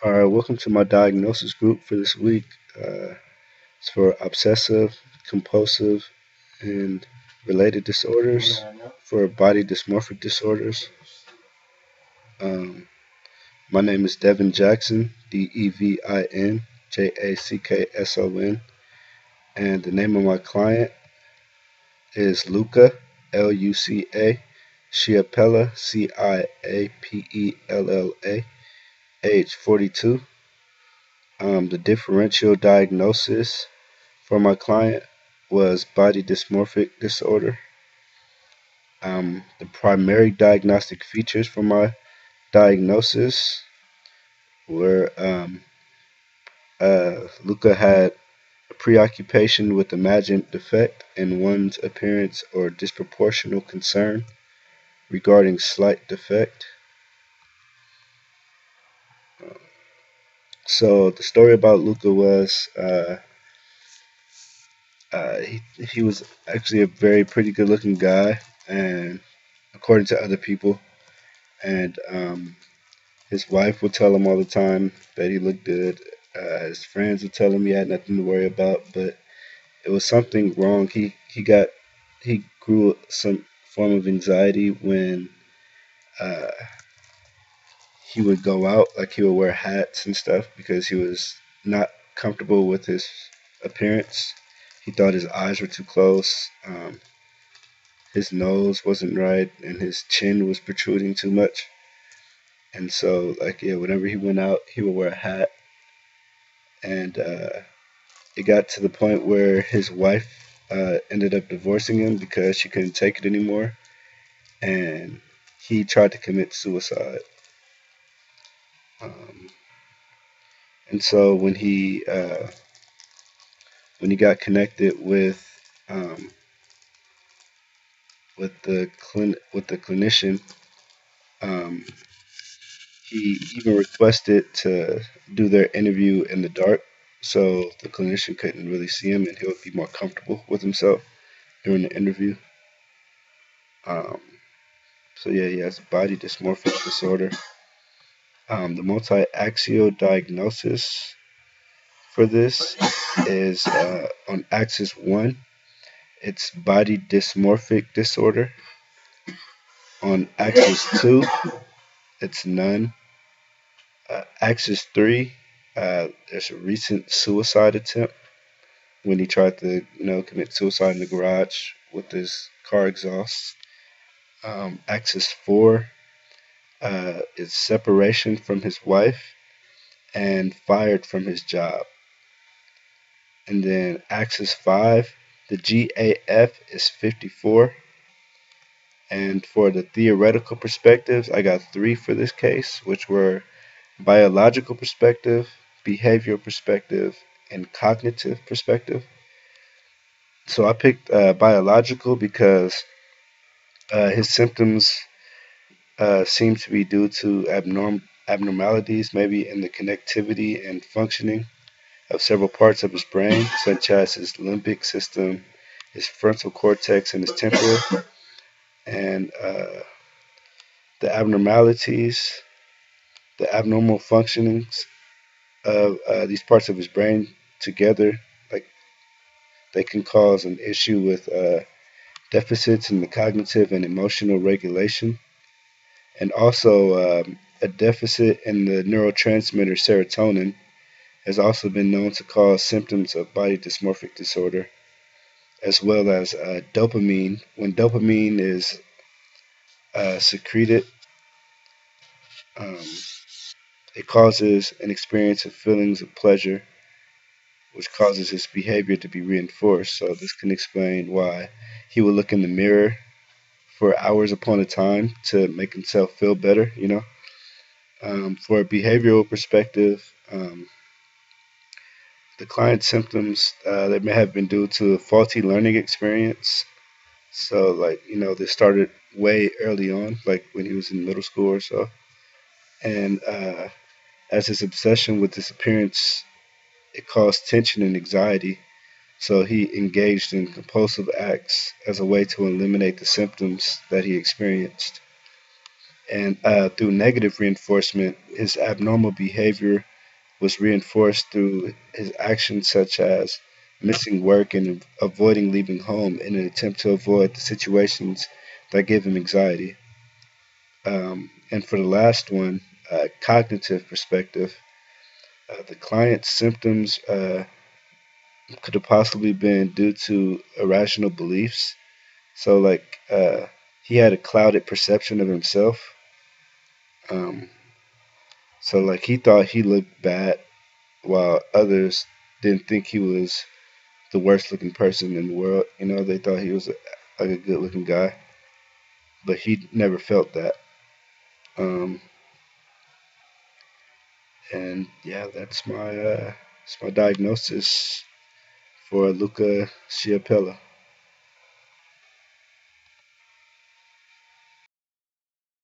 All right, welcome to my diagnosis group for this week. It's for obsessive, compulsive, and related disorders, for body dysmorphic disorders. Um, my name is Devin Jackson, Devin Jackson, and the name of my client is Luca, Luca, Ciapella, Ciapella, age 42. The differential diagnosis for my client was body dysmorphic disorder. The primary diagnostic features for my diagnosis were Luca had a preoccupation with imagined defect in one's appearance or disproportional concern regarding slight defect. So the story about Luca was he was actually a very pretty good looking guy, and according to other people, and his wife would tell him all the time that he looked good. His friends would tell him he had nothing to worry about, but it was something wrong. He grew some form of anxiety when uh, he would go out, like he would wear hats and stuff because he was not comfortable with his appearance. He thought his eyes were too close, his nose wasn't right, and his chin was protruding too much. And so, like, yeah, whenever he went out, he would wear a hat. And it got to the point where his wife ended up divorcing him because she couldn't take it anymore. And he tried to commit suicide. Um, and so when he got connected um, with the clinician, um, he even requested to do their interview in the dark, so the clinician couldn't really see him and he would be more comfortable with himself during the interview. Um, so yeah, he has body dysmorphic disorder. The multi-axial diagnosis for this is on axis 1, it's body dysmorphic disorder. On axis 2, it's none. Axis 3, there's a recent suicide attempt when he tried to, commit suicide in the garage with his car exhaust. Axis 4 is separation from his wife and fired from his job. And then axis 5, the GAF is 54. And for the theoretical perspectives, I got 3 for this case, which were biological perspective, behavioral perspective, and cognitive perspective. So I picked biological because his symptoms seem to be due to abnormalities, maybe in the connectivity and functioning of several parts of his brain, such as his limbic system, his frontal cortex, and his temporal. And the abnormalities, the abnormal functionings of these parts of his brain together, like they can cause an issue with deficits in the cognitive and emotional regulation, and also a deficit in the neurotransmitter serotonin has also been known to cause symptoms of body dysmorphic disorder, as well as dopamine. When dopamine is secreted, um, it causes an experience of feelings of pleasure, which causes his behavior to be reinforced. So this can explain why he would look in the mirror for hours upon a time to make himself feel better, For a behavioral perspective, the client's symptoms that may have been due to a faulty learning experience. So, like, this started way early on, like when he was in middle school or so. And as his obsession with this appearance, it caused tension and anxiety. So he engaged in compulsive acts as a way to eliminate the symptoms that he experienced. And through negative reinforcement, his abnormal behavior was reinforced through his actions such as missing work and avoiding leaving home in an attempt to avoid the situations that gave him anxiety. And for the last one, cognitive perspective, the client's symptoms could have possibly been due to irrational beliefs. So, like, he had a clouded perception of himself. Um, so, like, he thought he looked bad, while others didn't think he was the worst looking person in the world. You know, they thought he was like a good looking guy, but he never felt that. Um, and yeah, that's my diagnosis for Luca Ciapella.